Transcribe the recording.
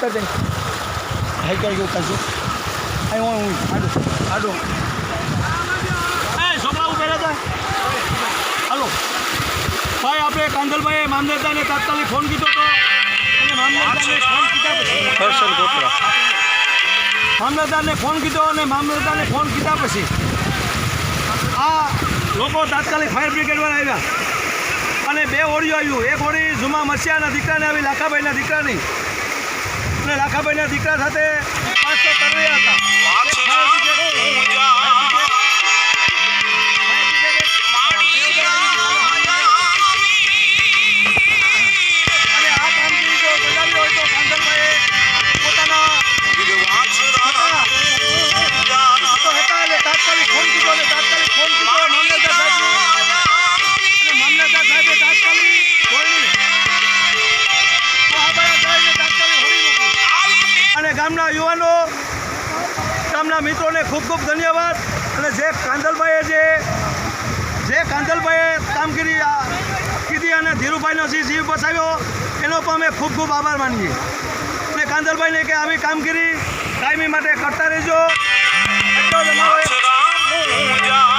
कर दे हाई कर गयो काजू आई હું આડો એ છોકરા ઉભે રહેતા હાલો ભાઈ આપણે કાંદલભાઈ મામલતદારને તાત્કાલિક ફોન કીધો તો અને મામલતદારને ફોન કીધા મામલતદારને ફોન કીધો અને મામલતદારને ફોન કીધા પછી આ લોકો તાત્કાલિક ફાયર બ્રિગેડવાળા આવ્યા અને 2 હોડીઓ આવ્યું એક હોડી જુમા મસિયાના દીકરાને આવી લાખાભાઈના દીકરાની અને લાખાભાઈના દીકરા સાથે 500 તરવૈયા હતા ગામના યુવાનો ગામના મિત્રોને ખૂબ ખૂબ ધન્યવાદ અને જે કાંદલભાઈએ કામગીરી કીધી અને ધીરુભાઈનો જીવ બચાવ્યો એનો પણ અમે ખૂબ ખૂબ આભાર માનીએ અને કાંદલભાઈને કે આવી કામગીરી કાયમી માટે કરતા રહેજો એટલો જ અમારો